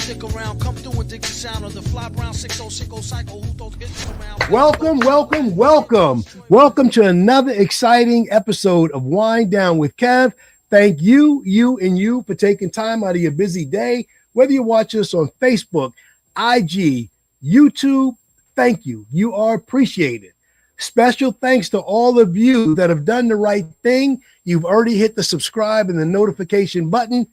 stick around, come through and dig the sound of the fly brown 6060 cycle. Who throws hits around? Welcome to another exciting episode of Wind Down with Kev. Thank you for taking time out of your busy day. Whether you watch us on Facebook, IG, YouTube, thank you. You are appreciated. Special thanks to all of you that have done the right thing. You've already hit the subscribe and the notification button.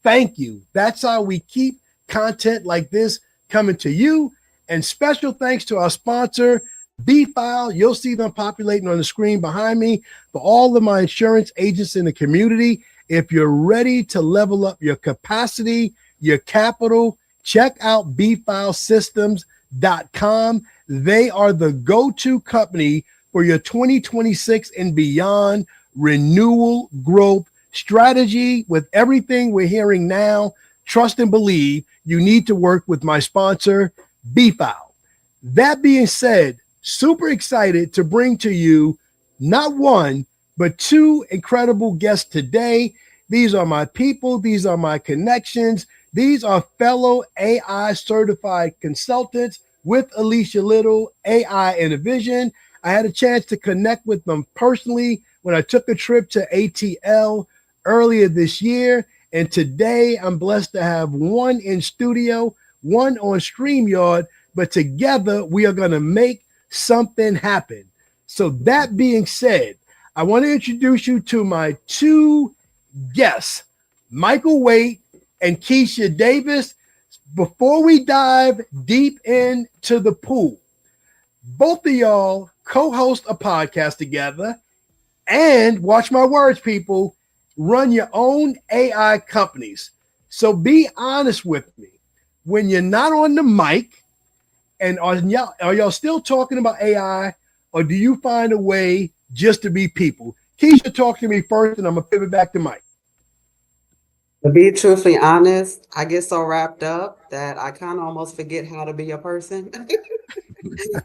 Thank you. That's how we keep content like this coming to you. And special thanks to our sponsor, B-File. You'll see them populating on the screen behind me. For all of my insurance agents in the community, if you're ready to level up your capacity, your capital, check out bfilesystems.com. They are the go-to company for your 2026 and beyond renewal growth strategy. With everything we're hearing now, trust and believe, you need to work with my sponsor, B-File. That being said, super excited to bring to you not one, but two incredible guests today. These are my people. These are my connections. These are fellow AI certified consultants with Alicia Little, AI Innovision. I had a chance to connect with them personally when I took a trip to ATL earlier this year. And today I'm blessed to have one in studio, one on StreamYard, but together we are going to make something happen. So that being said, I want to introduce you to my two guests, Michael Waite and Keisha Davis. Before we dive deep into the pool, both of y'all co-host a podcast together and, watch my words, people, run your own AI companies. So be honest with me. When you're not on the mic, and are y'all still talking about AI, or do you find a way just to be people? Keisha, talk to me first, and I'm going to pivot back to Mike. To be truthfully honest, I get so wrapped up that I kind of almost forget how to be a person.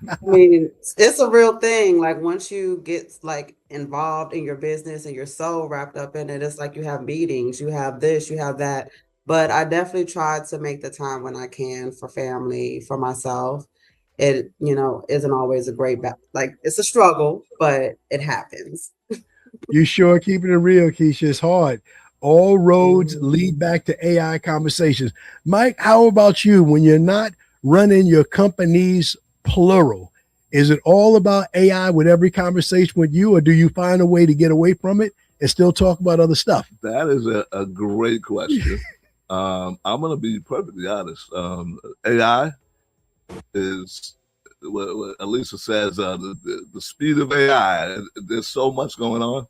I mean, it's a real thing. Like once you get like involved in your business and you're so wrapped up in it, it's like you have meetings, you have this, you have that. But I definitely try to make the time when I can for family, for myself. It, isn't always a great, like it's a struggle, but it happens. You sure keeping it real, Keisha. It's hard. All roads lead back to AI conversations. Mike, how about you? When you're not running your companies, plural, is it all about AI with every conversation with you, or do you find a way to get away from it and still talk about other stuff? That is a great question. I'm going to be perfectly honest. AI is what Alicia says, the speed of AI. There's so much going on.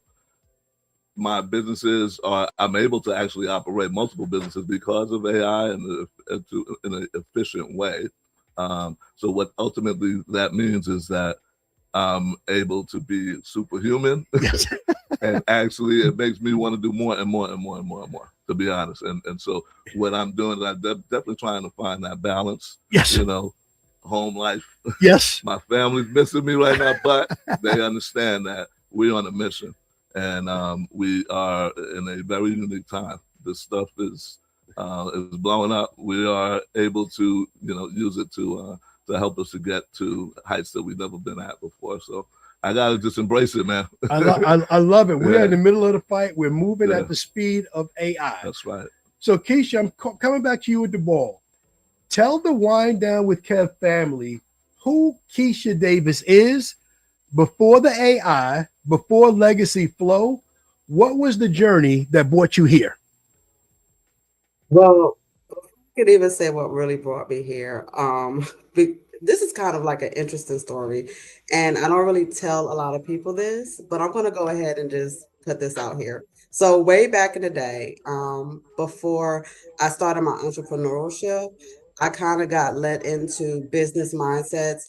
My businesses I'm able to actually operate multiple businesses because of AI in an efficient way. So what ultimately that means is that I'm able to be superhuman. Yes. And actually it makes me want to do more and more and more and more and more, to be honest. And so what I'm doing is I'm definitely trying to find that balance. Yes. Home life. Yes. My family's missing me right now, but they understand that we're on a mission. And we are in a very unique time. This stuff is blowing up. We are able to, use it to help us to get to heights that we've never been at before. So I gotta just embrace it, man. I love it. We're in the middle of the fight. We're moving at the speed of AI. That's right. So Keisha, I'm coming back to you with the ball. Tell the Wind Down with Kev family who Keisha Davis is before the AI, before Legacy Flow. What was the journey that brought you here? Well, I could even say what really brought me here. This is kind of like an interesting story, and I don't really tell a lot of people this, but I'm going to go ahead and just put this out here. So way back in the day, before I started my entrepreneurship, I kind of got led into business mindsets.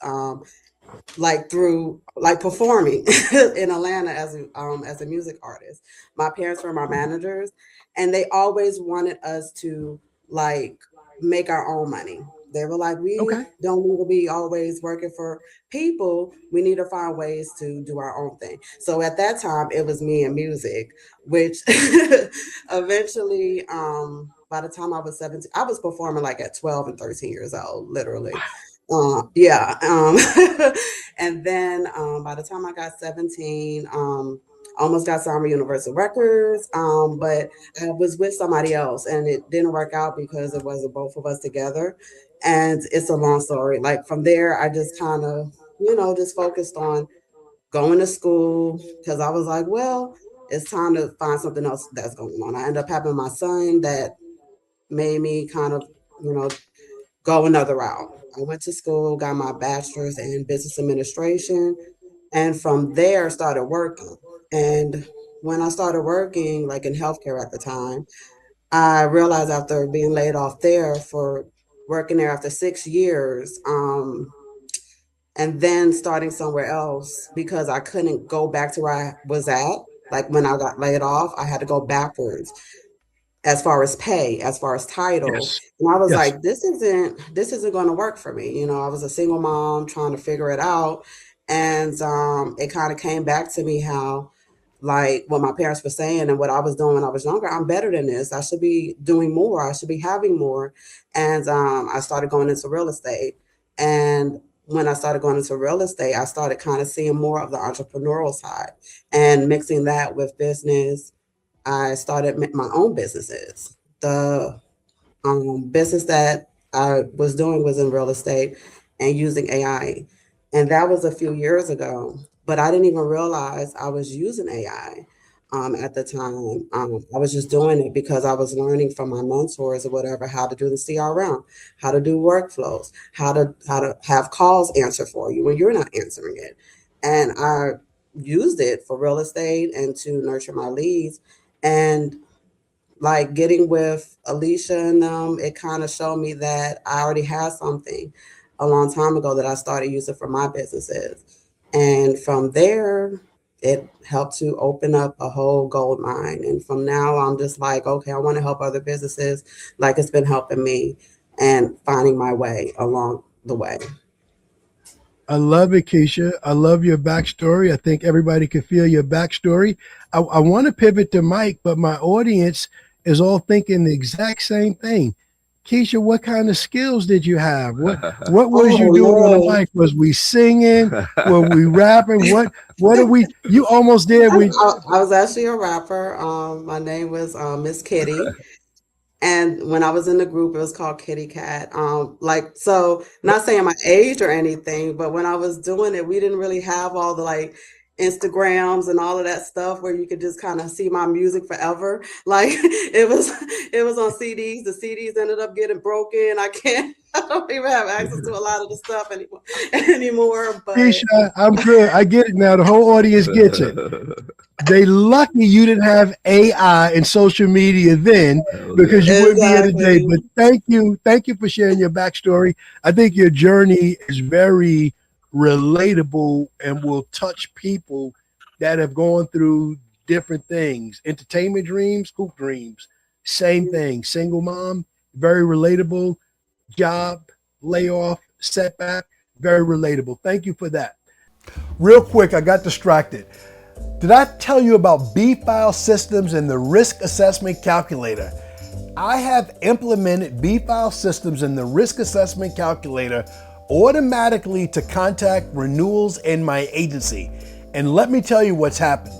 Like through like performing in Atlanta as a music artist. My parents were my managers, and they always wanted us to like make our own money. They were like, we don't need to be always working for people. We need to find ways to do our own thing. So at that time, it was me and music, which eventually by the time I was 17, I was performing like at 12 and 13 years old, literally. Yeah. And then by the time I got 17, I almost got signed with Universal Records, but I was with somebody else and it didn't work out because it wasn't both of us together. And it's a long story. Like from there, I just kind of, just focused on going to school because I was like, well, it's time to find something else that's going on. I ended up having my son that made me kind of, you know, go another route. I went to school, got my bachelor's in business administration, and from there started working. And when I started working, like in healthcare at the time, I realized after being laid off there for working there after 6 years, and then starting somewhere else because I couldn't go back to where I was at. Like when I got laid off, I had to go backwards as far as pay, as far as title. Yes. And I was Yes. like, this isn't going to work for me. I was a single mom trying to figure it out. And it kind of came back to me how like what my parents were saying and what I was doing when I was younger, I'm better than this. I should be doing more. I should be having more. And I started going into real estate. And when I started going into real estate, I started kind of seeing more of the entrepreneurial side and mixing that with business. I started my own businesses. The business that I was doing was in real estate and using AI. And that was a few years ago, but I didn't even realize I was using AI at the time. I was just doing it because I was learning from my mentors or whatever how to do the CRM, how to do workflows, how to have calls answer for you when you're not answering it. And I used it for real estate and to nurture my leads. And like getting with Alicia and them, it kind of showed me that I already had something a long time ago that I started using for my businesses. And from there, it helped to open up a whole gold mine. And from now, I'm just like, okay, I want to help other businesses like it's been helping me and finding my way along the way. I love it, Keisha. I love your backstory. I think everybody can feel your backstory. I want to pivot to Mike, but my audience is all thinking the exact same thing. Keisha, what kind of skills did you have? What was you doing on the Oh, mic? Was we singing? Were we rapping? What are we? You almost man. did. We I was actually a rapper. My name was Miss Kitty. And when I was in the group, it was called Kitty Cat. Like, so not saying my age or anything, but when I was doing it, we didn't really have all the like Instagrams and all of that stuff where you could just kind of see my music forever. Like it was on CDs. The CDs ended up getting broken. I don't even have access to a lot of the stuff anymore. But Keisha, I'm good. I get it now. The whole audience gets it. They lucky you didn't have AI and social media then Hell because yeah. you wouldn't be here today. exactly. But thank you for sharing your backstory. I think your journey is very relatable and will touch people that have gone through different things. Entertainment dreams, hoop dreams, same thing. Single mom, very relatable. Job, layoff, setback, very relatable. Thank you for that. Real quick, I got distracted. Did I tell you about B-File Systems and the Risk Assessment Calculator? I have implemented B-File Systems and the Risk Assessment Calculator automatically to contact renewals in my agency. And let me tell you what's happened.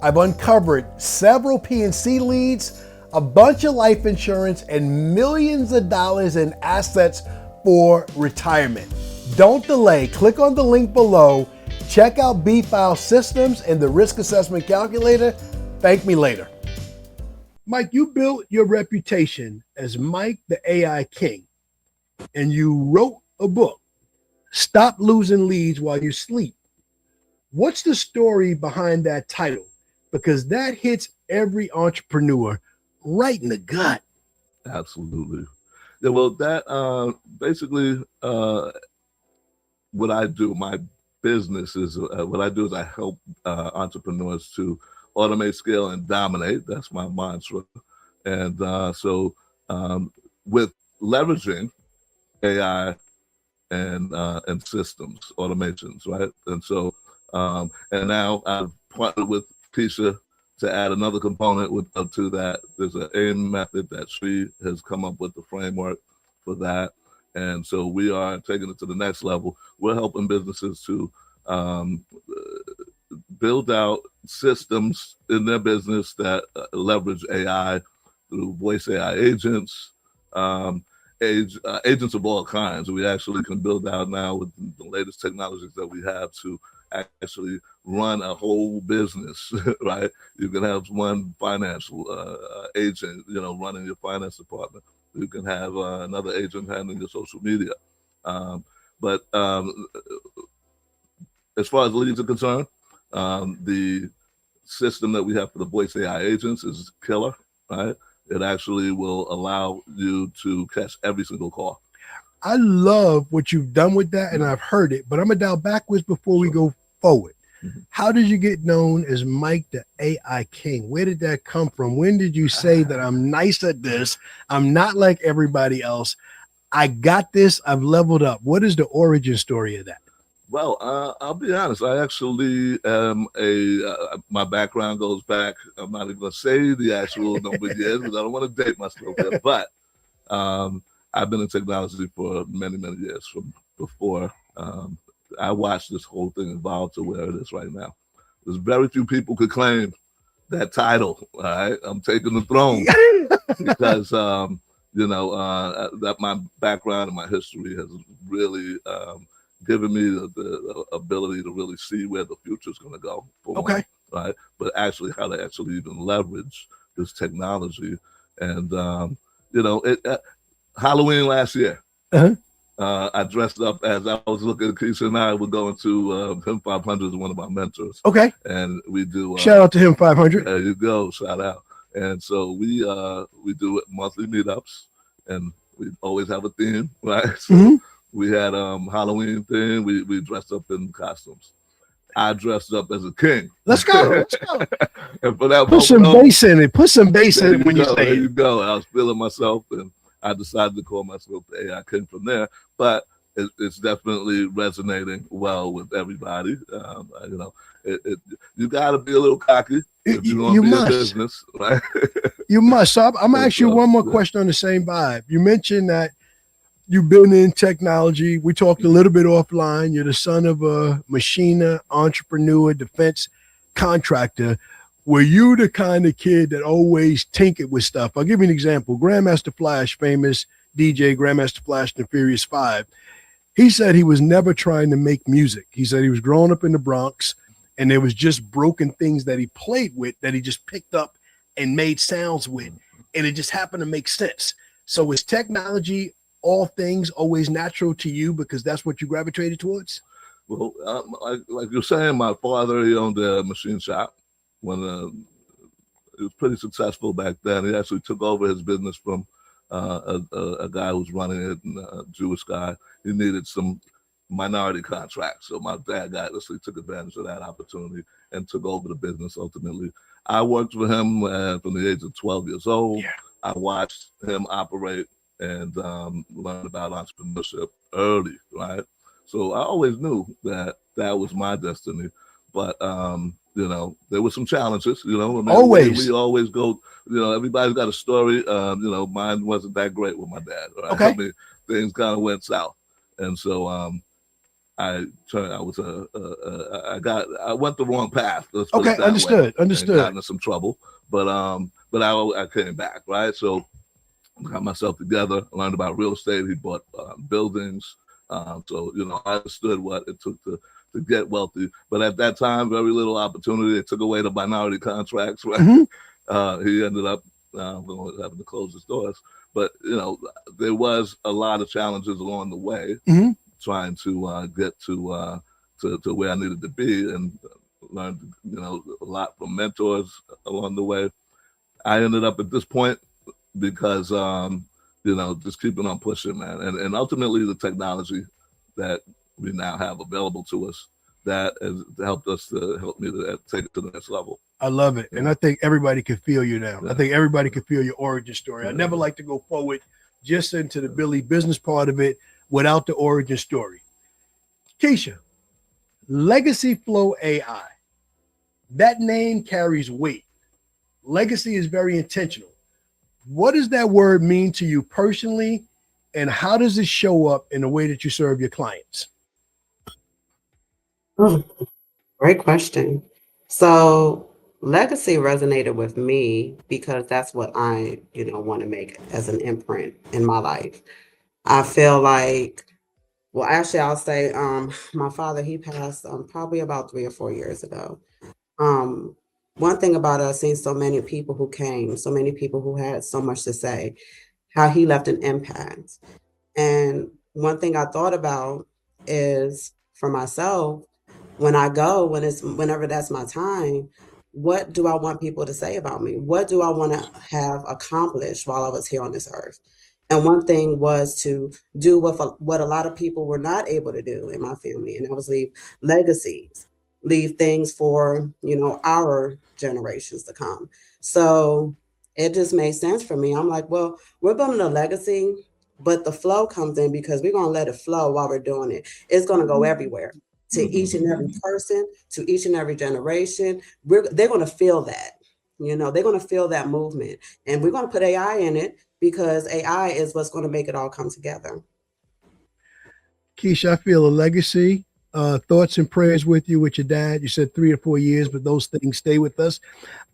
I've uncovered several P&C leads, a bunch of life insurance, and millions of dollars in assets for retirement. Don't delay. Click on the link below. Check out B-File Systems and the Risk Assessment Calculator. Thank me later. Mike, you built your reputation as Mike the AI King, and you wrote a book, Stop Losing Leads While You Sleep. What's the story behind that title? Because that hits every entrepreneur right in the gut. Absolutely. Yeah, well, that basically what I do, my business is what I do is I help entrepreneurs to automate, scale, and dominate. That's my mantra. And with leveraging AI and systems, automations, right? And so and now I've partnered with Keisha to add another component to that, there's an AIM method that she has come up with the framework for that. And so we are taking it to the next level. We're helping businesses to build out systems in their business that leverage AI through voice AI agents, agents of all kinds. We actually can build out now with the latest technologies that we have to actually run a whole business, right? You can have one financial agent, running your finance department. You can have another agent handling your social media. But as far as leads are concerned, the system that we have for the voice AI agents is killer, right? It actually will allow you to catch every single call. I love what you've done with that, and I've heard it, but I'm gonna dial backwards before we go forward. How did you get known as Mike the AI King? Where did that come from? When did you say that I'm nice at this? I'm not like everybody else. I got this. I've leveled up. What is the origin story of that? Well, I'll be honest. I actually am my background goes back. I'm not even going to say the actual number of years because I don't want to date myself there. But I've been in technology for many, many years from before. I watched this whole thing evolve to where it is right now. There's very few people could claim that title. All right, I'm taking the throne because that my background and my history has really given me the ability to really see where the future is going to go. Okay, right, but actually how to actually even leverage this technology, and Halloween last year. I dressed up as I was looking at Keisha and I were going to Him 500 is one of my mentors. Okay. And we do shout out to Him 500. There you go, shout out. And so we do monthly meetups, and we always have a theme, right? So we had Halloween theme. We dressed up in costumes. I dressed up as a king. Let's go. Let's go. And for that, put some bass in it. Put some bass in it when you say there it. You go. I was feeling myself, and I decided to call myself the AI King from there, but it's definitely resonating well with everybody. You got to be a little cocky if you want to be in business, right? You must. So I'm going to ask you one more question on the same vibe. You mentioned that you've been in technology. We talked a little bit offline. You're the son of a machiner, entrepreneur, defense contractor. Were you the kind of kid that always tinkered with stuff? I'll give you an example. Grandmaster Flash, famous DJ, Grandmaster Flash in the Furious 5. He said he was never trying to make music. He said he was growing up in the Bronx, and there was just broken things that he played with that he just picked up and made sounds with, and it just happened to make sense. So is technology, all things, always natural to you because that's what you gravitated towards? Well, like you're saying, my father, he owned a machine shop. When it was pretty successful back then. He actually took over his business from a guy who was running it, a Jewish guy. He needed some minority contracts, so my dad actually took advantage of that opportunity and took over the business. Ultimately, I worked for him from the age of 12 years old. Yeah. I watched him operate and learned about entrepreneurship early, right? So I always knew that was my destiny, but there were some challenges, always. We always go, everybody's got a story. Mine wasn't that great with my dad. Right? Okay. I mean, things kind of went south. And so I went the wrong path. Okay, understood. Got into some trouble, but I came back, right? So got myself together, learned about real estate. He bought buildings. So I understood what it took to get wealthy, but at that time, very little opportunity. They took away the minority contracts, right? He ended up having to close his doors. But there was a lot of challenges along the way, trying to get to where I needed to be, and learned a lot from mentors along the way. I ended up at this point because just keeping on pushing, man, and ultimately the technology that we now have available to us that has helped me to take it to the next level. I love it. And I think everybody can feel you now. I think everybody can feel your origin story. I never like to go forward just into the Billy business part of it without the origin story. Keisha, Legacy Flow AI, that name carries weight. legacy is very intentional. What does that word mean to you personally? And how does it show up in the way that you serve your clients? Oh, great question. So legacy resonated with me because that's what I, want to make as an imprint in my life. I feel like, well, actually, I'll say, my father, he passed probably about 3 or 4 years ago. Um, One thing about us, seeing so many people who came, so many people who had so much to say, how he left an impact. And one thing I thought about is for myself, when I go, whenever that's my time, what do I want people to say about me? What do I want to have accomplished while I was here on this earth? And one thing was to do what a lot of people were not able to do in my family, and that was leave legacies, leave things for, our generations to come. So it just made sense for me. I'm like, well, we're building a legacy, but the flow comes in because we're going to let it flow while we're doing it. It's going to go everywhere to each and every person, to each and every generation. They're going to feel that, they're going to feel that movement. And we're going to put AI in it because AI is what's going to make it all come together. Keisha, I feel a legacy. Thoughts and prayers with you, with your dad. You said 3 or 4 years, but those things stay with us.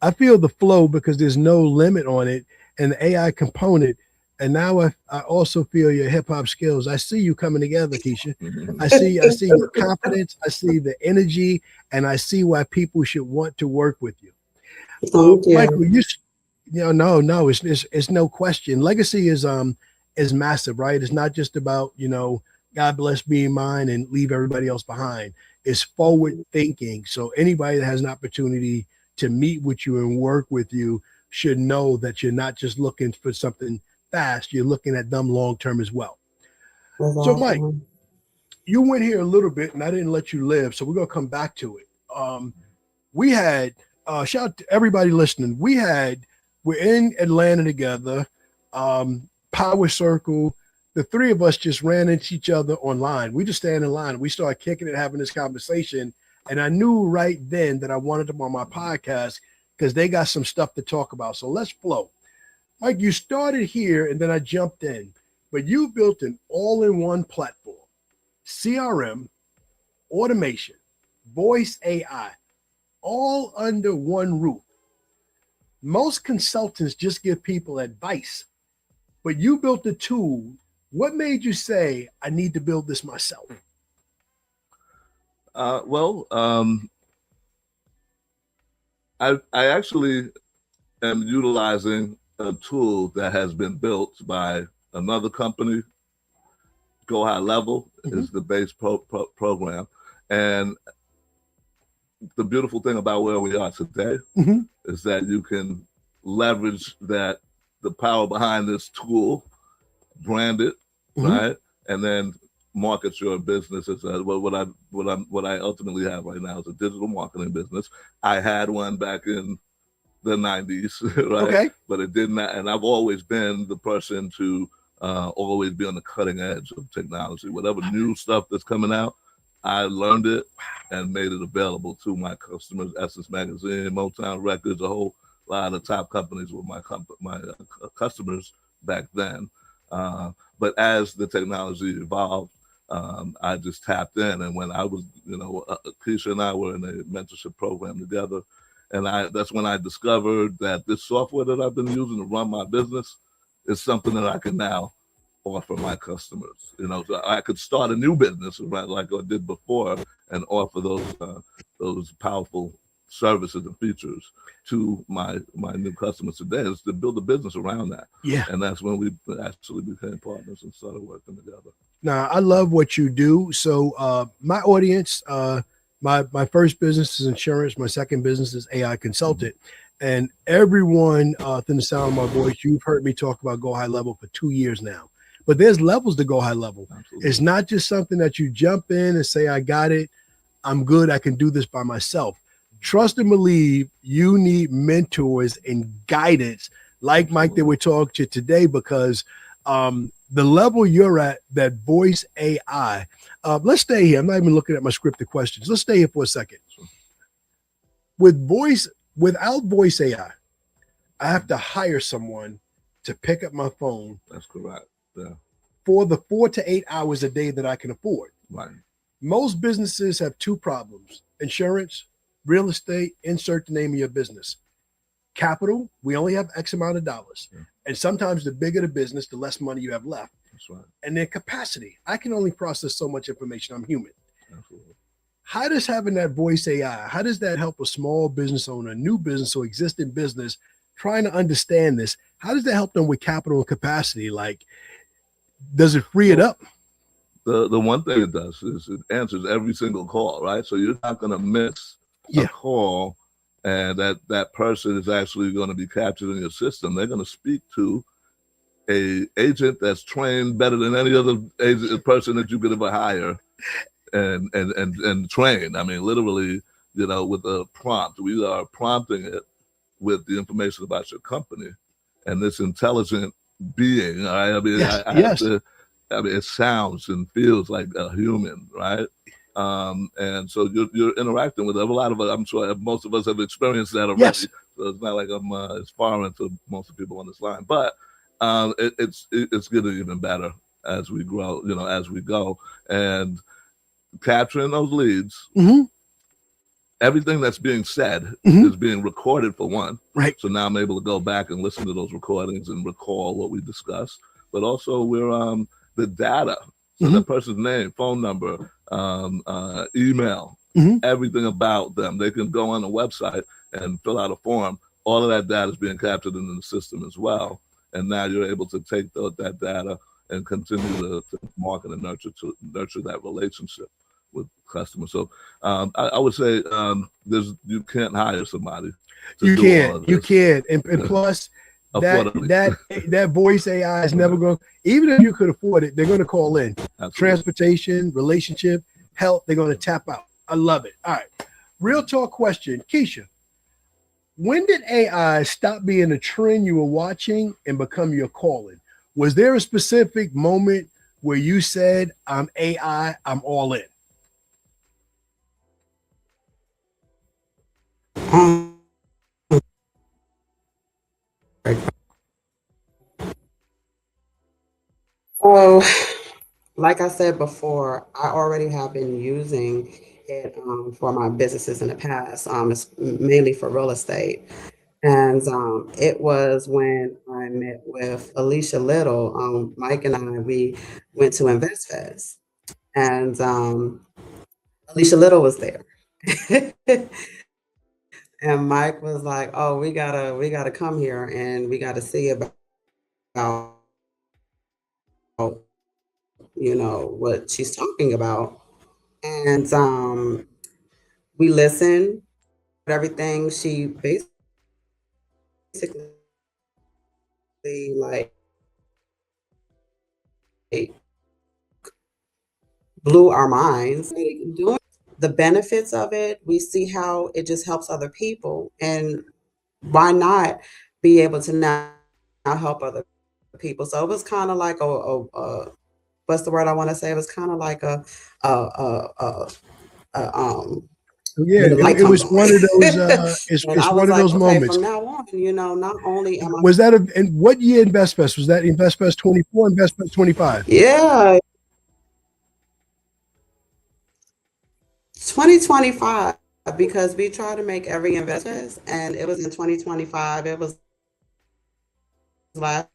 I feel the flow because there's no limit on it, and the AI component. And now I also feel your hip hop skills. I see you coming together, Keisha. I see your confidence. I see the energy, and I see why people should want to work with you. Thank you. Michael, no, it's no question. Legacy is massive, right? It's not just about, God bless me and mine and leave everybody else behind. It's forward thinking. So anybody that has an opportunity to meet with you and work with you should know that you're not just looking for something fast, you're looking at them long term as well. That's So Mike, awesome. you went here a little bit and I didn't let you live, so we're gonna come back to it. We had shout out to everybody listening. We're in Atlanta together, Power Circle. The three of us just ran into each other online. We just stand in line. We started kicking it, having this conversation. And I knew right then that I wanted them on my podcast because they got some stuff to talk about. So let's flow. Mike, you started here and then I jumped in, but you built an all-in-one platform, CRM, automation, voice AI, all under one roof. Most consultants just give people advice, but you built a tool. What made you say, I need to build this myself? I actually am utilizing a tool that has been built by another company. Go High Level is the base program. And the beautiful thing about where we are today is that you can leverage that, the power behind this tool, brand it, right, and then market your business. As what I ultimately have right now is a digital marketing business. I had one back in the 90s, right? Okay. But it did not, and I've always been the person to always be on the cutting edge of technology. Whatever new stuff that's coming out, I learned it and made it available to my customers. Essence Magazine, Motown Records, a whole lot of top companies were my customers back then. But as the technology evolved, I just tapped in. And when I was, Keisha and I were in a mentorship program together. And that's when I discovered that this software that I've been using to run my business is something that I can now offer my customers. So I could start a new business, right, like I did before, and offer those powerful services and features to my new customers today, is to build a business around that. Yeah. And that's when we actually became partners and started working together. Now, I love what you do. So my audience, my first business is insurance. My second business is AI consultant. And everyone within the sound of my voice, you've heard me talk about Go High Level for 2 years now. But there's levels to Go High Level. Absolutely. It's not just something that you jump in and say, I got it, I'm good, I can do this by myself. Trust and believe you need mentors and guidance like Mike that we're talking to today, because the level you're at, that voice AI, let's stay here. I'm not even looking at my scripted questions. Let's stay here for a second. Without voice AI, I have to hire someone to pick up my phone. That's correct. Yeah. For the 4 to 8 hours a day that I can afford. Right. Most businesses have two problems: insurance, real estate, insert the name of your business. Capital, we only have X amount of dollars. Yeah. And sometimes the bigger the business, the less money you have left. That's right. And then capacity. I can only process so much information. I'm human. Absolutely. How does having that voice AI, how does that help a small business owner, new business or existing business trying to understand this? How does that help them with capital and capacity? Like, does it free it up? The one thing it does is it answers every single call, right? So you're not going to miss a call, and that person is actually going to be captured in your system. They're going to speak to a agent that's trained better than any other person that you could ever hire and train. I mean, literally, with a prompt. We are prompting it with the information about your company and this intelligent being. All right. I mean, Yes. it sounds and feels like a human, right? And so you're interacting with a lot of us. I'm sure most of us have experienced that already. Yes. So it's not like I'm as far into most of the people on this line, but it's getting even better as we grow, as we go, and capturing those leads. Mm-hmm. Everything that's being said Mm-hmm. is being recorded, for one. Right. So now I'm able to go back and listen to those recordings and recall what we discussed. But also we're the data. So Mm-hmm. the person's name, phone number, email, Mm-hmm. everything about them. They can go on a website and fill out a form. All of that data is being captured in the system as well. And now you're able to take that data and continue to market and nurture that relationship with customers. So I would say you can't hire somebody. You can't. And plus, that voice AI is never going. Even if you could afford it, they're going to call in. Absolutely. Transportation, relationship, health. They're going to tap out. I love it. All right, real talk question, Keisha. When did AI stop being a trend you were watching and become your calling? Was there a specific moment where you said, "I'm AI, I'm all in"? So, like I said before, I already have been using it for my businesses in the past. It's mainly for real estate. And it was when I met with Alicia Little. Mike and I, we went to InvestFest, and Alicia Little was there. And Mike was like, "Oh, we gotta come here and we gotta see about what she's talking about." And we listened to everything. She basically like blew our minds. Doing the benefits of it, we see how it just helps other people, and why not be able to now help other people? So it was kind of like what's the word I want to say? It was kind of like when the light it was comes on. one of those. It's one of those moments. From now on, not only am I. Was that and what year InvestFest was that? InvestFest 24, InvestFest 25? Yeah, 2025, because we try to make every investment, and it was in 2025. It was last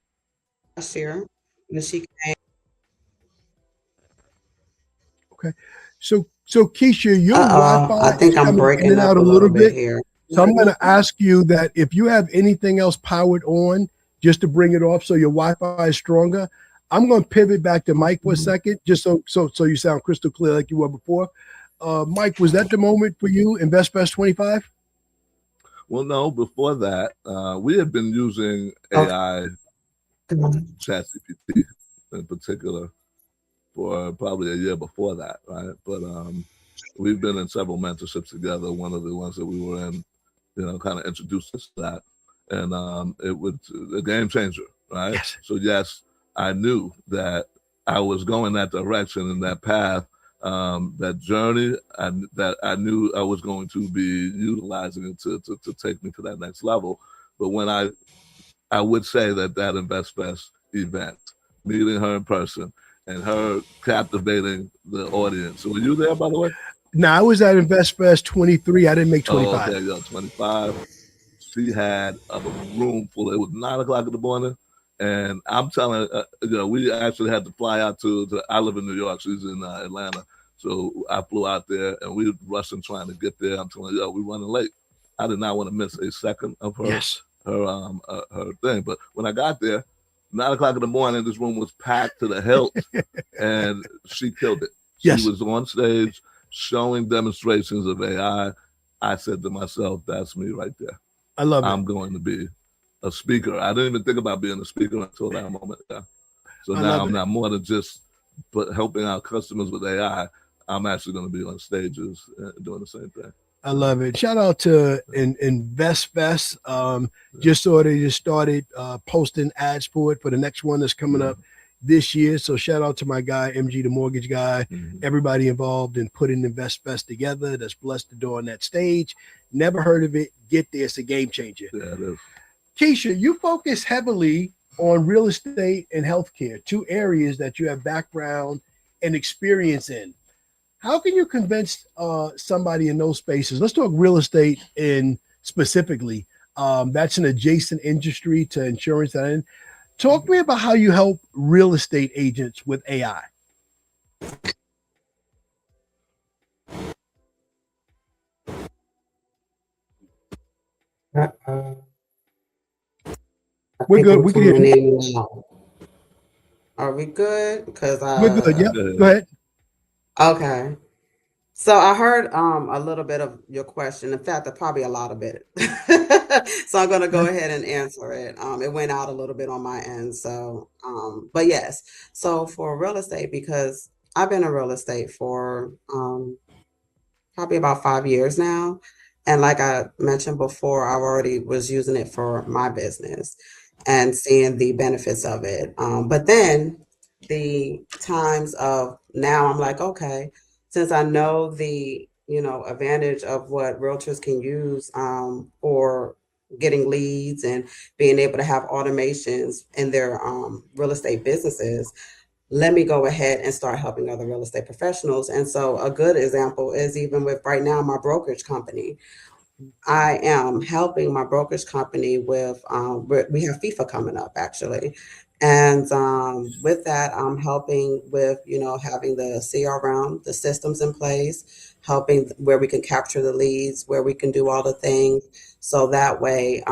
year when she came. Okay, so Keisha, your Wi-Fi I think is I'm coming in breaking and up out a a little little bit bit. here. So I'm going to ask you that if you have anything else powered on, just to bring it off so your Wi-Fi is stronger. I'm going to pivot back to Mike for a second, just so you sound crystal clear like you were before. Mike, was that the moment for you, InvestFest 25? Well, no, before that, we had been using AI, ChatGPT in particular, for probably a year before that, right? But we've been in several mentorships together. One of the ones that we were in, kind of introduced us to that. And it was a game changer, right? Yes. So yes, I knew that I was going that direction and that path, that journey, that I knew I was going to be utilizing it to take me to that next level. But when I would say that InvestFest event, meeting her in person and her captivating the audience. So were you there, by the way? No, I was at InvestFest 23. I didn't make 25. Oh, okay, yeah, 25. She had a room full. It was 9 o'clock in the morning. And I'm telling we actually had to fly out to I live in New York. She's in Atlanta. So I flew out there and we were rushing trying to get there. I'm telling you, we're running late. I did not want to miss a second of her her thing. But when I got there, 9 o'clock in the morning, this room was packed to the hilt, and she killed it. She was on stage showing demonstrations of AI. I said to myself, that's me right there. I love it. I'm going to be a speaker. I didn't even think about being a speaker until that moment. Yeah. So now I'm not more than just helping our customers with AI. I'm actually going to be on stages doing the same thing. I love it. Shout out to InvestFest. Just saw they just started posting ads for the next one that's coming up this year. So shout out to my guy, MG, the mortgage guy, everybody involved in putting InvestFest together that's blessed to do on that stage. Never heard of it. Get there. It's a game changer. Yeah, it is. Keisha, you focus heavily on real estate and healthcare, 2 areas that you have background and experience in. How can you convince somebody in those spaces? Let's talk real estate in specifically. That's an adjacent industry to insurance. Talk to me about how you help real estate agents with AI. We're good. We can hear you. Are we good? Because we're good. Yep. Go ahead. Okay. So I heard a little bit of your question. In fact, probably a lot of it. So I'm going to go ahead and answer it. It went out a little bit on my end. So, but yes. So for real estate, because I've been in real estate for probably about 5 years now. And like I mentioned before, I already was using it for my business and seeing the benefits of it. But then the times of now I'm like, okay, since I know the, advantage of what realtors can use for getting leads and being able to have automations in their real estate businesses, let me go ahead and start helping other real estate professionals. And so a good example is even with right now, my brokerage company. I am helping my brokerage company with, we have FIFA coming up actually. And with that, I'm helping with, having the CRM, the systems in place, helping where we can capture the leads, where we can do all the things. So that way,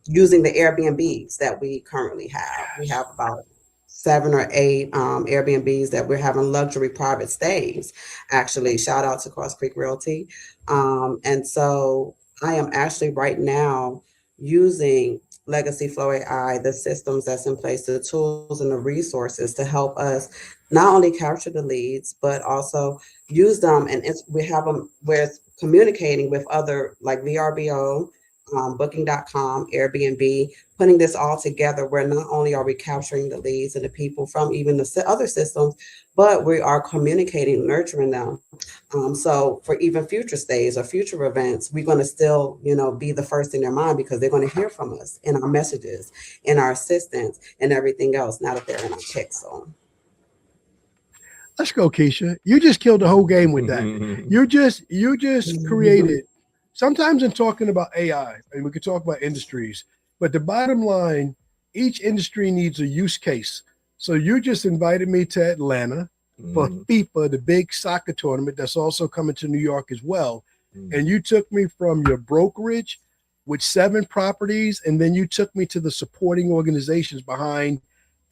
using the Airbnbs that we currently have, we have about 7 or 8 Airbnbs that we're having luxury private stays. Actually, shout out to Cross Creek Realty. And so I am actually right now using Legacy Flow AI, the systems that's in place, the tools and the resources to help us not only capture the leads, but also use them. And we have them where it's communicating with other like VRBO, Booking.com, Airbnb, putting this all together where not only are we capturing the leads and the people from even the other systems, but we are communicating, nurturing them. So for even future stays or future events, we're going to still, be the first in their mind because they're going to hear from us in our messages, in our assistance, and everything else. Now that they're in our text zone. Let's go, Keisha. You just killed the whole game with that. You just created. Sometimes in talking about AI, and we could talk about industries, but the bottom line, each industry needs a use case. So you just invited me to Atlanta for FIFA, the big soccer tournament that's also coming to New York as well. And you took me from your brokerage with 7 properties, and then you took me to the supporting organizations behind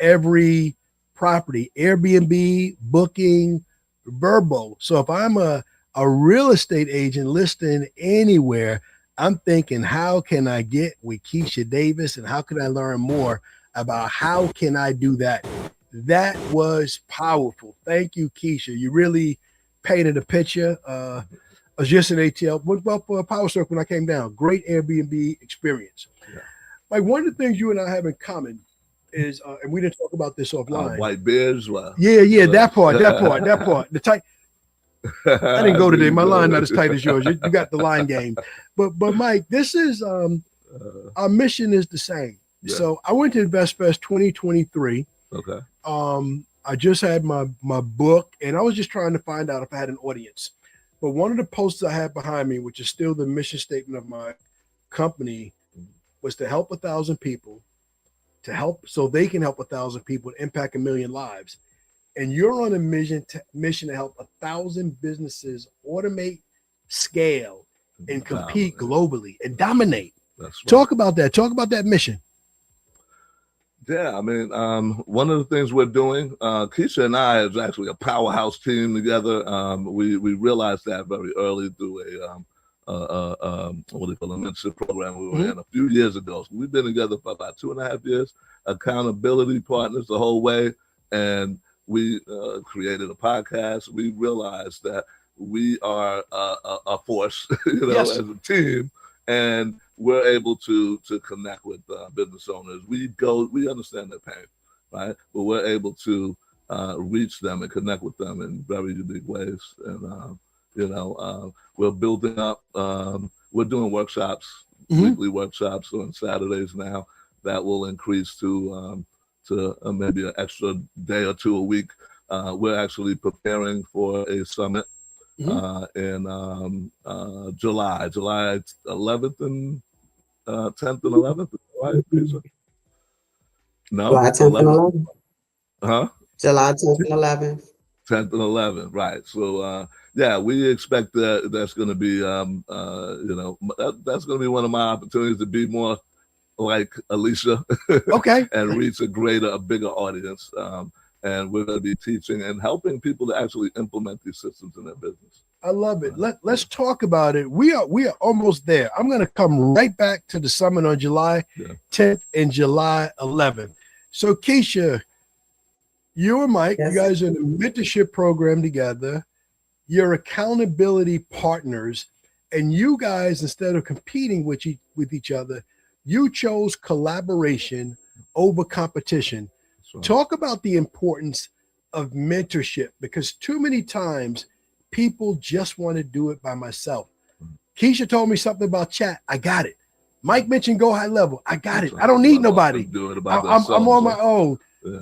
every property, Airbnb, Booking, Verbo. So if I'm a real estate agent listing anywhere, I'm thinking, how can I get with Keisha Davis and how can I learn more about how can I do that? That was powerful. Thank you, Keisha. You really painted a picture. I was just in ATL, went up for a power circle when I came down. Great Airbnb experience. Yeah. Like one of the things you and I have in common is, and we didn't talk about this offline. White beards. Well. Yeah, that part. The tight. I didn't go today. My line not as tight as yours. You got the line game. But Mike, this is Our mission is the same. Yeah. So I went to InvestFest 2023. Okay. I just had my book, and I was just trying to find out if I had an audience. But one of the posts I had behind me, which is still the mission statement of my company, was to help 1,000 people, to help so they can help 1,000 people to impact 1 million lives. And you're on a mission to help 1,000 businesses automate, scale, and compete globally and dominate. That's right. Talk about that. Talk about that mission. Yeah, I mean, one of the things we're doing, Keisha and I is actually a powerhouse team together. We realized that very early through what do you call a mentorship program we were in a few years ago. So we've been together for about 2.5 years, accountability partners the whole way. And we created a podcast. We realized that we are a force, as a team, and we're able to connect with business owners. We understand their pain, right? But we're able to reach them and connect with them in very unique ways. And we're building up. We're doing workshops, weekly workshops on Saturdays now. That will increase to maybe an extra day or two a week. We're actually preparing for a summit in July 11th and 10th and 11th. Right, Keisha? No, July 10th and 11th. Huh? July 10th and 11th. 10th and 11th, right? So we expect that that's going to be that's going to be one of my opportunities to be more like Alicia, okay, and reach a bigger audience. And we're going to be teaching and helping people to actually implement these systems in their business. I love it. Let's talk about it. We are almost there. I'm going to come right back to the summit on July 10th and July 11th. So Keisha, you and Mike, you guys are in a mentorship program together. You're accountability partners, and you guys, instead of competing with each other, you chose collaboration over competition. Right. Talk about the importance of mentorship, because too many times people just want to do it by myself. Keisha told me something about chat. I got it. Mike mentioned go high level. I got it. I don't need nobody. I'm on my own. Yeah.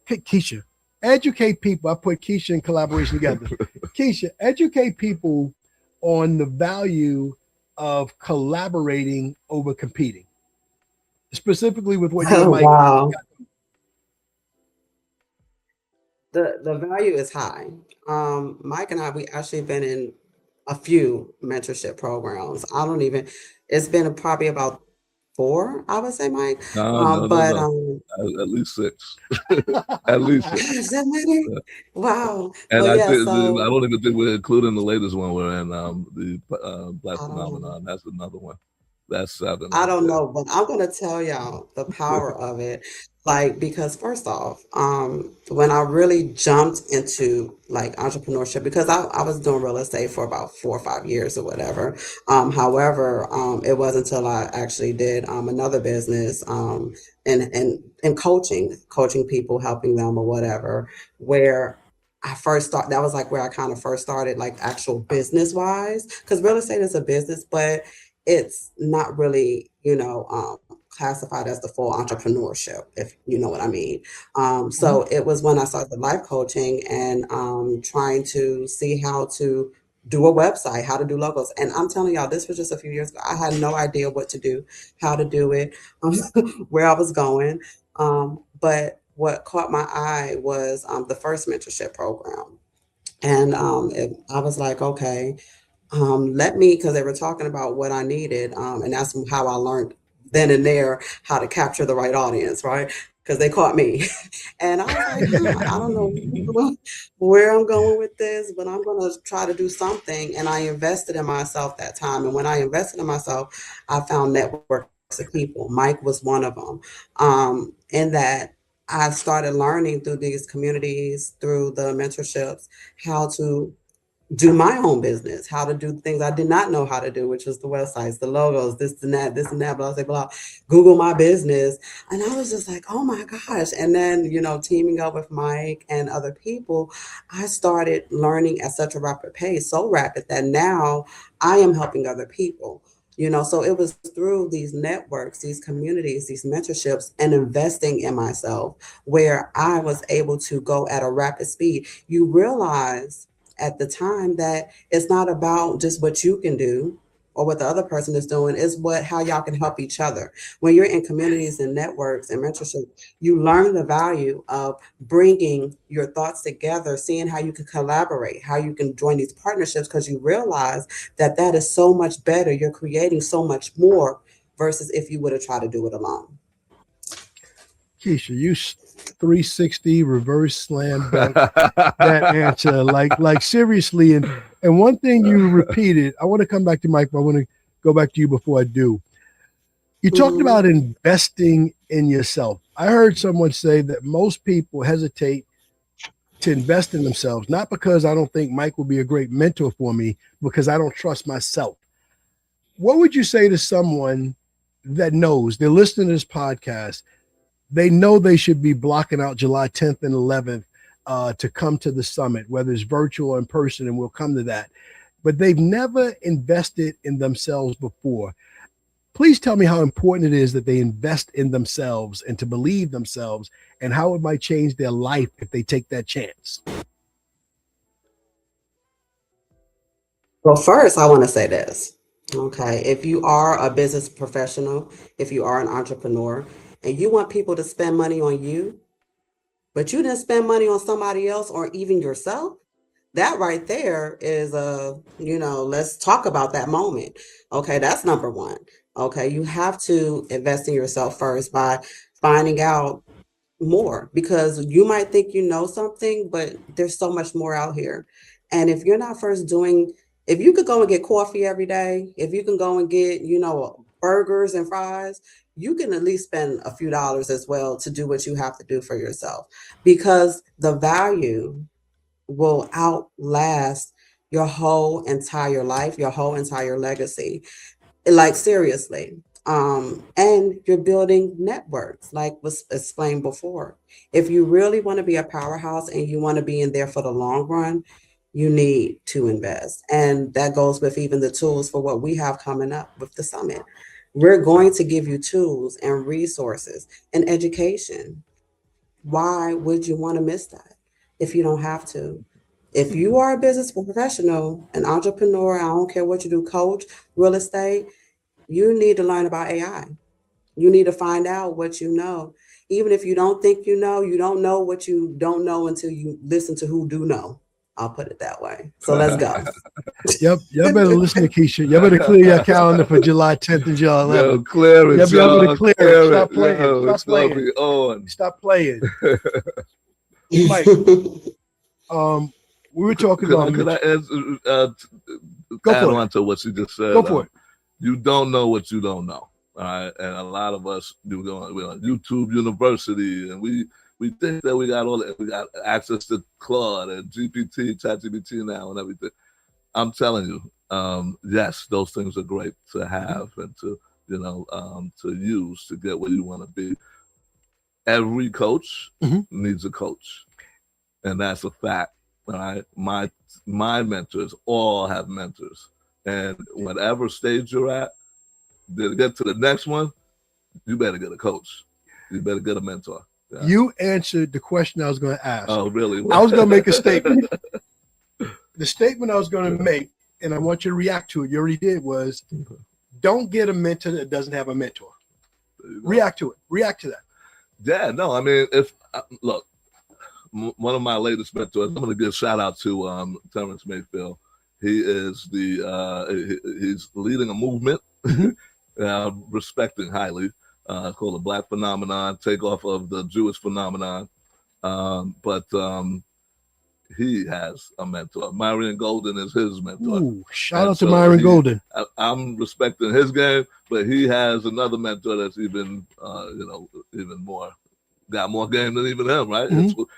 Keisha, educate people. I put Keisha in collaboration together. Keisha, educate people on the value of collaborating over competing, specifically with what you're Mike. Wow. The value is high. Mike and I, we actually been in a few mentorship programs. It's been probably about 4, I would say, Mike. No. At least 6. At least 6. Wow. And I don't even think we're including the latest one we're in, the Black Phenomenon. That's another one. That's 7. I don't know, but I'm going to tell y'all the power of it. Because first off, when I really jumped into entrepreneurship, because I was doing real estate for about 4 or 5 years or whatever. However, it wasn't until I actually did another business in coaching people, helping them or whatever, where I first started. That was where I kind of first started, actual business wise, because real estate is a business, but it's not really, classified as the full entrepreneurship, if you know what I mean. So it was when I started life coaching and trying to see how to do a website, how to do logos. And I'm telling y'all, this was just a few years ago. I had no idea what to do, how to do it, where I was going. But what caught my eye was the first mentorship program. And I was like, okay, because they were talking about what I needed. And that's how I learned then and there how to capture the right audience, right? Because they caught me. And I was like, I don't know where I'm going with this, but I'm going to try to do something. And I invested in myself that time. And when I invested in myself, I found networks of people. Mike was one of them. In that I started learning through these communities, through the mentorships, how to do my own business, how to do things I did not know how to do, which was the websites, the logos, this and that, blah, blah, blah, Google my business. And I was just like, oh my gosh. And then, teaming up with Mike and other people, I started learning at such a rapid pace, so rapid that now I am helping other people. So it was through these networks, these communities, these mentorships, and investing in myself where I was able to go at a rapid speed. You realize at the time that it's not about just what you can do or what the other person is doing, is how y'all can help each other. When you're in communities and networks and mentorship, you learn the value of bringing your thoughts together, seeing how you can collaborate, how you can join these partnerships, because you realize that is so much better. You're creating so much more versus if you would have tried to do it alone. Keisha, you 360 reverse slam dunk that answer, like seriously. And one thing you repeated, I want to come back to Mike, but I want to go back to you before I do. You talked about investing in yourself. I heard someone say that most people hesitate to invest in themselves, not because I don't think Mike will be a great mentor for me, because I don't trust myself. What would you say to someone that knows they're listening to this podcast? They know they should be blocking out July 10th and 11th to come to the summit, whether it's virtual or in person, and we'll come to that. But they've never invested in themselves before. Please tell me how important it is that they invest in themselves and to believe themselves, and how it might change their life if they take that chance. Well, first, I want to say this. Okay. If you are a business professional, if you are an entrepreneur, and you want people to spend money on you, but you didn't spend money on somebody else or even yourself, that right there is let's talk about that moment. Okay, that's number one. Okay, you have to invest in yourself first by finding out more, because you might think you know something, but there's so much more out here. And if you're not first doing, if you could go and get coffee every day, if you can go and get, burgers and fries, you can at least spend a few dollars as well to do what you have to do for yourself, because the value will outlast your whole entire life, your whole entire legacy. Like, seriously. And you're building networks, like was explained before. If you really want to be a powerhouse and you want to be in there for the long run, you need to invest. And that goes with even the tools for what we have coming up with the summit. We're going to give you tools and resources and education. Why would you want to miss that if you don't have to? If you are a business professional, an entrepreneur, I don't care what you do, coach, real estate, you need to learn about AI. You need to find out what you know. Even if you don't think you don't know what you don't know until you listen to who do know. I'll put it that way. So let's go. Yep, y'all better listen to Keisha. Y'all better clear your calendar for July 10th and July 11th. Yo, clear it, y'all better clear it. Stop playing. Yo, Stop playing. On. Stop playing. Mike, we were talking about. Could I add on to what she just said? Go for it. You don't know what you don't know. All right, and a lot of us we're on YouTube University, and we think that we got access to Claude and GPT, ChatGPT now, and everything. I'm telling you, yes, those things are great to have and to to use to get where you want to be. Every coach needs a coach, and that's a fact. All right, my mentors all have mentors, and whatever stage you're at, to get to the next one, you better get a coach. You better get a mentor. Yeah. You answered the question I was going to ask. Oh, really? I was going to make a statement. The statement I was going to make, and I want you to react to it, you already did, was don't get a mentor that doesn't have a mentor. React to it. React to that. Yeah, no, I mean, look, one of my latest mentors, I'm going to give a shout out to Terrence Mayfield. He is he's leading a movement, respecting highly, called the Black Phenomenon, takeoff of the Jewish phenomenon. But he has a mentor. Myron Golden is his mentor. Ooh, shout out to Myron Golden. I'm respecting his game, but he has another mentor that's even, even more, got more game than even him, right?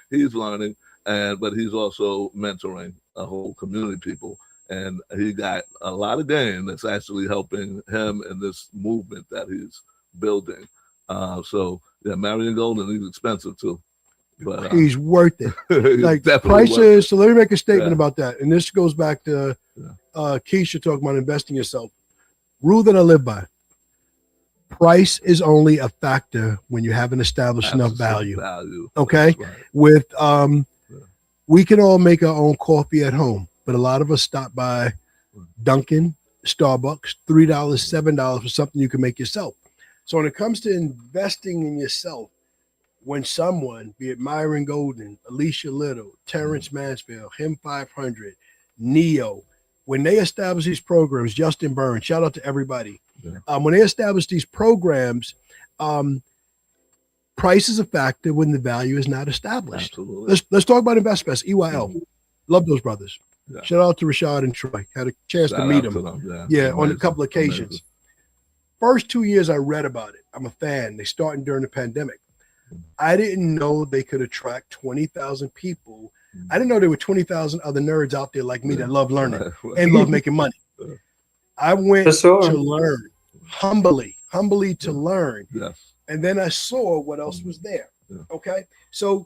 He's learning, but he's also mentoring a whole community of people. And he got a lot of game that's actually helping him in this movement that he's building. So yeah, Marion Golden, he's expensive too. But he's worth it. Like prices. So let me make a statement about that. And this goes back to Keisha talking about investing yourself. Rule that I live by. Price is only a factor when you haven't established enough value. Okay. Right. With we can all make our own coffee at home, but a lot of us stop by Dunkin', Starbucks, $3, $7 for something you can make yourself. So when it comes to investing in yourself, when someone, be it Myron Golden, Alicia Little, Terrence Mansfield, Him 500, Neo, when they establish these programs, Justin Burns, shout out to everybody. Yeah. When they establish these programs, price is a factor when the value is not established. Absolutely. Let's talk about InvestFest, EYL. Love those brothers. Yeah. Shout out to Rashad and Troy. Had a chance to meet them. On a couple occasions. Amazing. First 2 years I read about it. I'm a fan. They started during the pandemic. I didn't know they could attract 20,000 people. I didn't know there were 20,000 other nerds out there like me that love learning and love making money. I went to learn, humbly to learn. Yes. And then I saw what else was there. Yeah. Okay. So,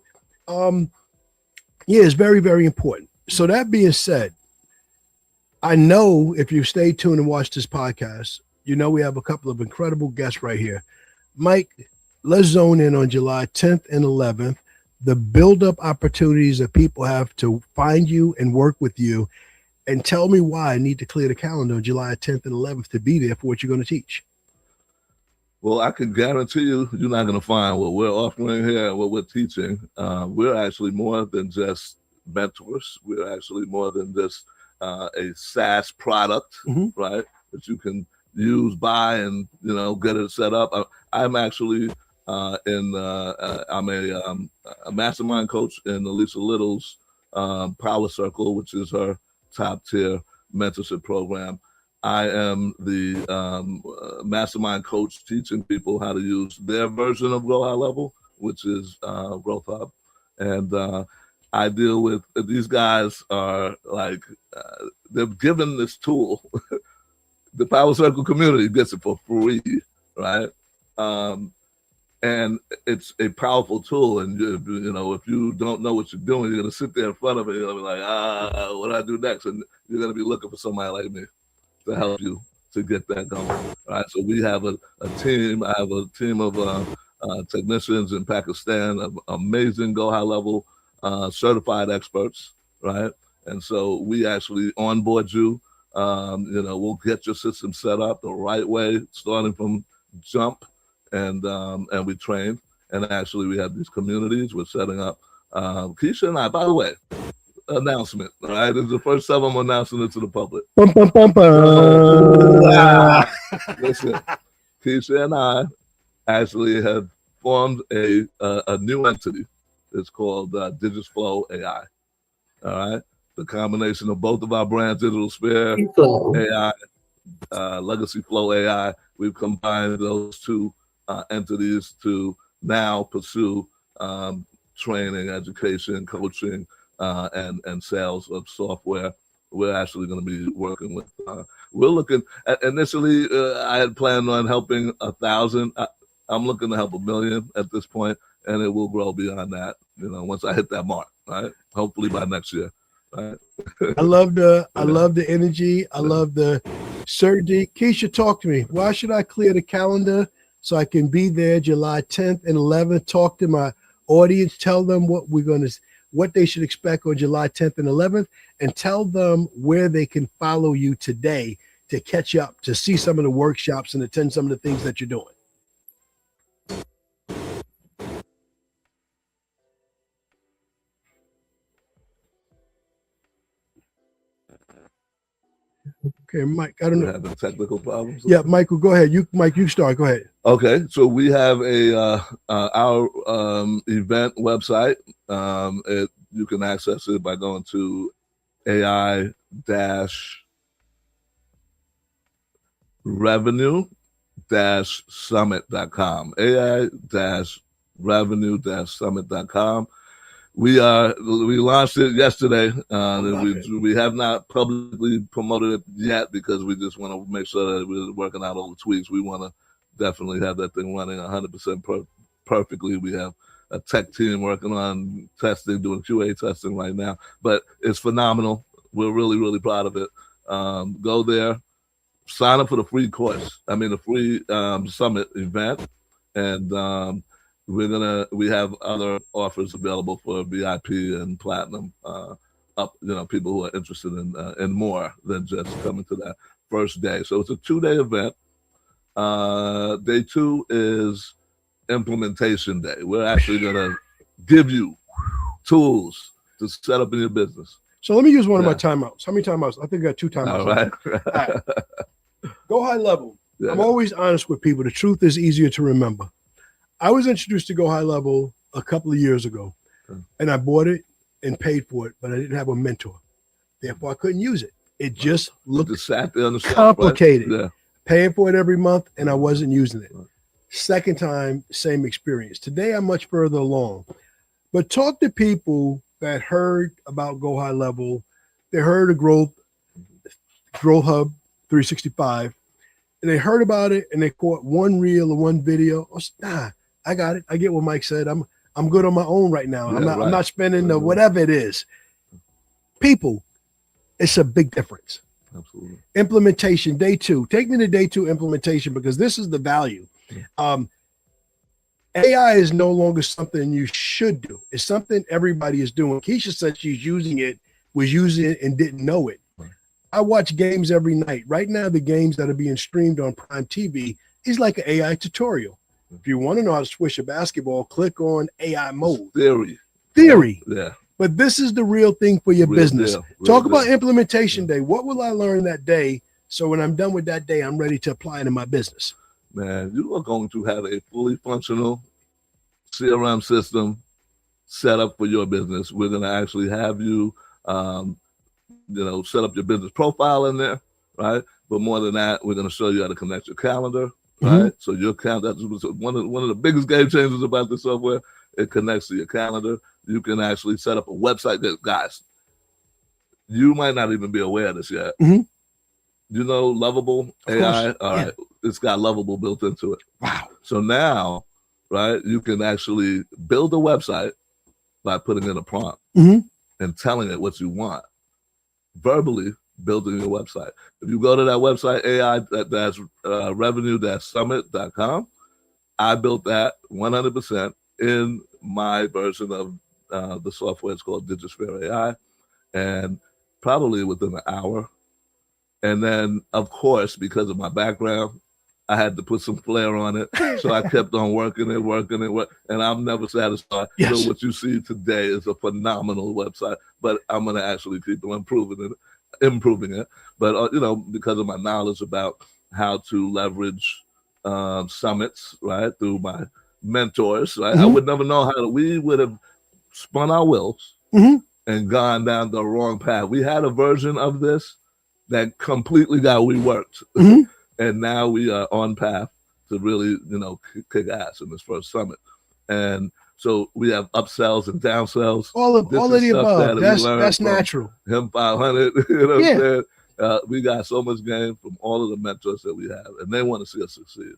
it's very, very important. So that being said, I know if you stay tuned and watch this podcast, you know we have a couple of incredible guests right here. Mike, let's zone in on July 10th and 11th, the build-up opportunities that people have to find you and work with you, and tell me why I need to clear the calendar on July 10th and 11th to be there for what you're going to teach. Well, I can guarantee you, you're not going to find what we're offering here and what we're teaching. We're actually more than just mentors. We're actually more than just a SaaS product, right? That you can use, buy, and get it set up. I'm actually I'm a mastermind coach in Alicia Little's Power Circle, which is her top tier mentorship program. I am the mastermind coach teaching people how to use their version of Grow High Level, which is Growth Hub. And I deal with these guys are like, they're given this tool. The Power Circle community gets it for free, right? And it's a powerful tool. And, if you don't know what you're doing, you're going to sit there in front of it. You're going to be like, what do I do next? And you're going to be looking for somebody like me to help you to get that going. All right. So we have a team. I have a team of technicians in Pakistan, amazing Go High Level certified experts, right? And so we actually onboard you. We'll get your system set up the right way, starting from jump, and we train. And actually, we have these communities. We're setting up. Keisha and I, by the way, announcement. All right, this is the first time I'm announcing it to the public. Bum, bum, bum, bum. Listen, Keisha and I actually have formed a new entity. It's called Digisphere AI. All right, the combination of both of our brands, Digisphere AI, Legacy Flow AI. We've combined those two entities to now pursue training, education, coaching, and sales of software. We're actually going to be working with. We're looking at, initially. I had planned on helping 1,000. I'm looking to help 1 million at this point, and it will grow beyond that. Once I hit that mark, right? Hopefully by next year. Right? I love the energy. I love the certainty. Keisha, talk to me. Why should I clear the calendar so I can be there July 10th and 11th? Talk to my audience. Tell them what they should expect on July 10th and 11th, and tell them where they can follow you today to catch up, to see some of the workshops and attend some of the things that you're doing. Okay, Mike, I don't know. Having technical problems. Yeah, Michael, go ahead. Mike, you start. Go ahead. Okay, so we have our event website. You can access it by going to AI-revenue-summit.com. AI-revenue-summit.com. We launched it yesterday. We have not publicly promoted it yet because we just want to make sure that we're working out all the tweaks. We want to definitely have that thing running 100% perfectly. We have a tech team working on testing, doing QA testing right now, but it's phenomenal. We're really, really proud of it. Go there, sign up for the free course. I mean, the free summit event, and we have other offers available for VIP and platinum. People who are interested in more than just coming to that first day. So it's a 2-day event. Day 2 is implementation day. We're actually gonna give you tools to set up in your business. So let me use one of my timeouts. How many timeouts? I think I got 2 timeouts. All right. All right. Go High Level. Yeah. I'm always honest with people. The truth is easier to remember. I was introduced to Go High Level a couple of years ago, and I bought it and paid for it, but I didn't have a mentor. Therefore, I couldn't use it. It just looked complicated. Yeah. Paying for it every month, and I wasn't using it. Second time, same experience. Today, I'm much further along. But talk to people that heard about Go High Level. They heard of Growth Hub 365, and they heard about it, and they caught one reel or one video. I got it. I get what Mike said. I'm good on my own right now. I'm not spending the whatever it is. People, it's a big difference. Absolutely. Implementation, day 2. Take me to day 2 implementation, because this is the value. AI is no longer something you should do. It's something everybody is doing. Keisha said she's using it, was using it, and didn't know it. Right. I watch games every night. Right now, the games that are being streamed on Prime TV is like an AI tutorial. If you want to know how to swish a basketball, click on AI mode. Theory. Yeah. But this is the real thing for your business. Talk about implementation day. What will I learn that day? So when I'm done with that day, I'm ready to apply it in my business. Man, you are going to have a fully functional CRM system set up for your business. We're going to actually have you, set up your business profile in there, right? But more than that, we're going to show you how to connect your calendar, right? So your calendar, that's one of the biggest game changers about this software. It connects to your calendar. You can actually set up a website that, guys, you might not even be aware of this yet. You know, Lovable AI, all right, it's got Lovable built into it. Wow. So now, right, you can actually build a website by putting in a prompt and telling it what you want, verbally building your website. If you go to that website, revenue-summit.com, I built that 100% in my version of the software. It's called Digisphere AI, and probably within an hour. And then, of course, because of my background, I had to put some flair on it. So I kept on working it, and I'm never satisfied. Yes. So what you see today is a phenomenal website, but I'm going to actually keep on improving it. But, because of my knowledge about how to leverage summits, right, through my mentors, right, I would never know we would have spun our wheels and gone down the wrong path. We had a version of this that completely got reworked. And now we are on path to really, kick ass in this first summit. And so we have upsells and downsells. All of the above. That's natural. Him 500, what I'm saying? We got so much game from all of the mentors that we have, and they want to see us succeed.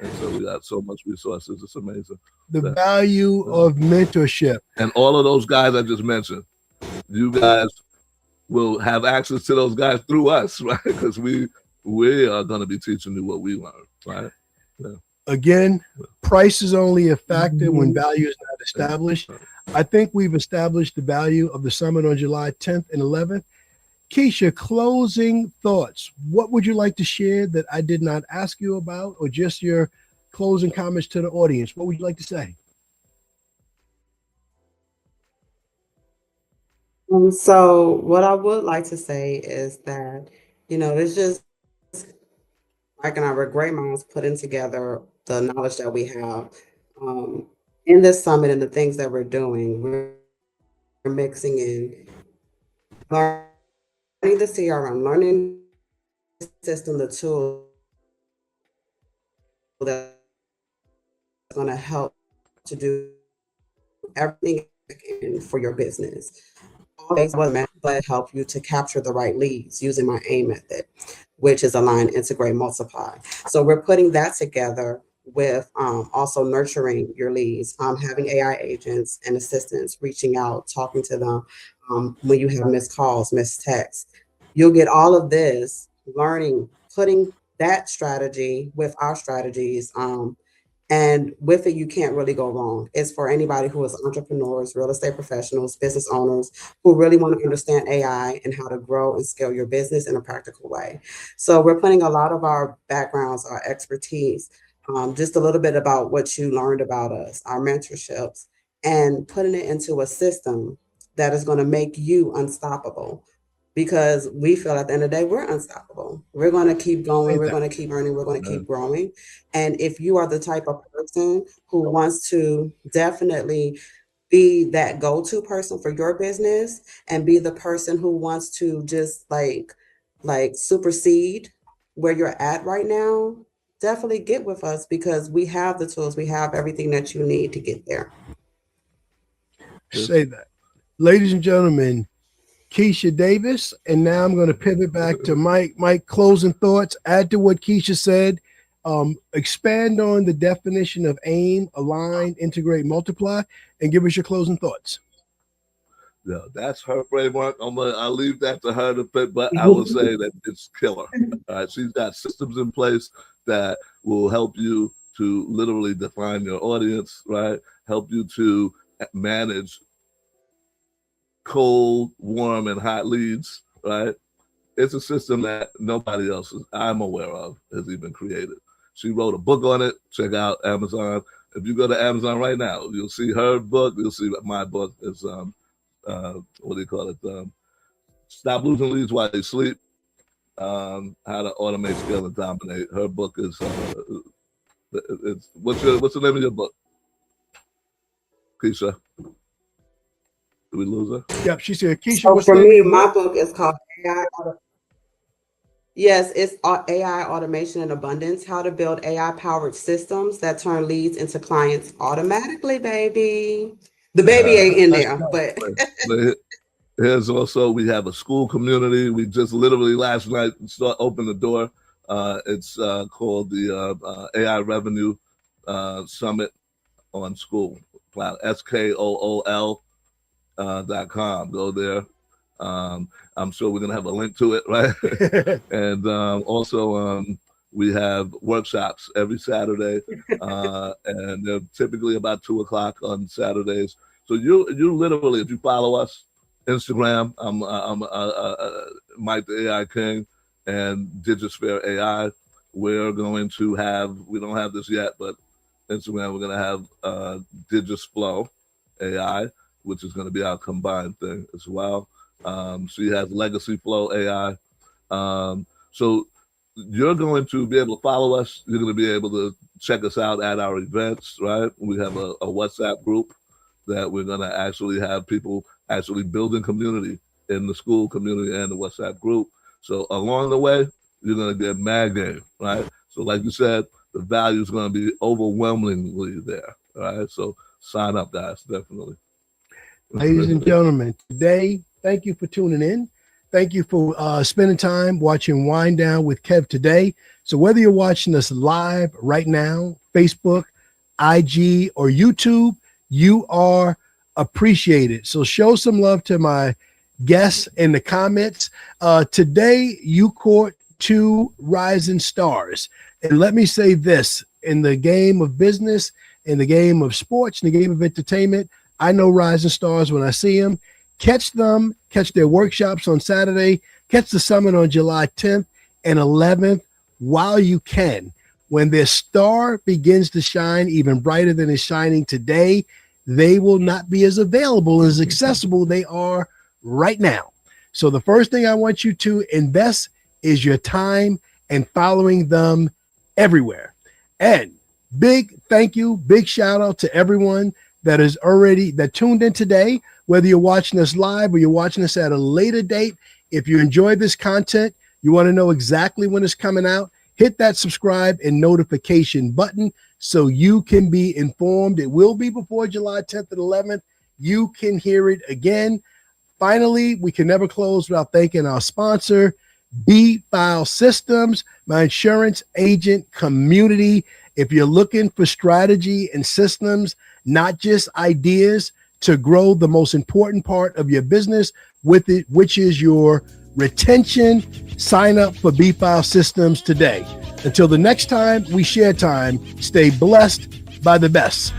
And so we got so much resources. It's amazing. The value of mentorship. And all of those guys I just mentioned, you guys will have access to those guys through us, right? Because we are going to be teaching you what we learned, right? Yeah. Again, price is only a factor when value is not established. I think we've established the value of the summit on July 10th and 11th. Keisha, closing thoughts. What would you like to share that I did not ask you about, or just your closing comments to the audience? What would you like to say? So what I would like to say is that, it's just Mike and I were great minds putting together the knowledge that we have in this summit and the things that we're doing. We're mixing in learning the CRM, learning the system, the tool that's going to help to do everything for your business. But help you to capture the right leads using my AIM method, which is align, integrate, multiply. So we're putting that together with also nurturing your leads, having AI agents and assistants reaching out, talking to them when you have missed calls, missed texts. You'll get all of this learning putting that strategy with our strategies. And with it, you can't really go wrong. It's for anybody who is entrepreneurs, real estate professionals, business owners who really want to understand AI and how to grow and scale your business in a practical way. So we're putting a lot of our backgrounds, our expertise, just a little bit about what you learned about us, our mentorships, and putting it into a system that is going to make you unstoppable. Because we feel at the end of the day, we're unstoppable. We're going to keep going. We're going to keep learning. We're going to keep growing. And if you are the type of person who wants to definitely be that go-to person for your business and be the person who wants to just like supersede where you're at right now, definitely get with us because we have the tools. We have everything that you need to get there. Say that. Ladies and gentlemen, Keisha Davis, and now I'm going to pivot back to Mike. Mike, closing thoughts. Add to what Keisha said. Expand on the definition of aim, align, integrate, multiply, and give us your closing thoughts. Yeah, that's her framework. I'll leave that to her to pick, but I will say that it's killer. All right, she's got systems in place that will help you to literally define your audience, right? Help you to manage cold, warm, and hot leads, right? It's a system that nobody else I'm aware of has even created. She wrote a book on it. Check out Amazon. If you go to Amazon right now, you'll see her book. You'll see that my book is what do you call it? Stop Losing Leads While You Sleep. How to Automate, Scale, and Dominate. Her book is it's what's the name of your book, Keisha? Did we lose her? Yep, she said, Keisha, So what's for the name me, of your my book? book is called AI. Yes, it's AI Automation and Abundance, how to build AI-powered systems that turn leads into clients automatically, baby. The baby ain't in there, but But here's also, we have a school community. We just literally last night opened the door. It's called the AI Revenue Summit on School. SKOOL.com. Go there. I'm sure we're gonna have a link to it, right? And also we have workshops every Saturday, and they're typically about 2:00 on Saturdays. So you literally, if you follow us, Instagram, I'm Mike the AI King, and Digisphere AI. We're going to have, we don't have this yet, but Instagram, we're gonna have Digisflow AI, which is going to be our combined thing as well. She has Legacy Flow AI. So you're going to be able to follow us. You're going to be able to check us out at our events, right? We have a WhatsApp group that we're going to actually have people actually building community in the school community and the WhatsApp group. So along the way, you're going to get mad game, right? So like you said, the value is going to be overwhelmingly there, all right? So sign up, guys, definitely. Ladies and gentlemen, today, thank you for tuning in. Thank you for spending time watching Wind Down with Kev today. So whether you're watching us live right now, Facebook, IG, or YouTube, you are appreciated. So show some love to my guests in the comments. Today, you caught 2 rising stars. And let me say this, in the game of business, in the game of sports, in the game of entertainment, I know rising stars when I see them. Catch them, catch their workshops on Saturday, catch the summit on July 10th and 11th while you can. When their star begins to shine even brighter than it's shining today, they will not be as available, as accessible they are right now. So the first thing I want you to invest is your time and following them everywhere. And big thank you, big shout out to everyone that tuned in today, whether you're watching us live or you're watching us at a later date. If you enjoyed this content, you want to know exactly when it's coming out, hit that subscribe and notification button so you can be informed. It will be before July 10th and 11th. You can hear it again. Finally, we can never close without thanking our sponsor, B-File Systems, my insurance agent community. If you're looking for strategy and systems, not just ideas to grow the most important part of your business with it, which is your retention. Sign up for B-File Systems today. Until the next time we share time, stay blessed by the best.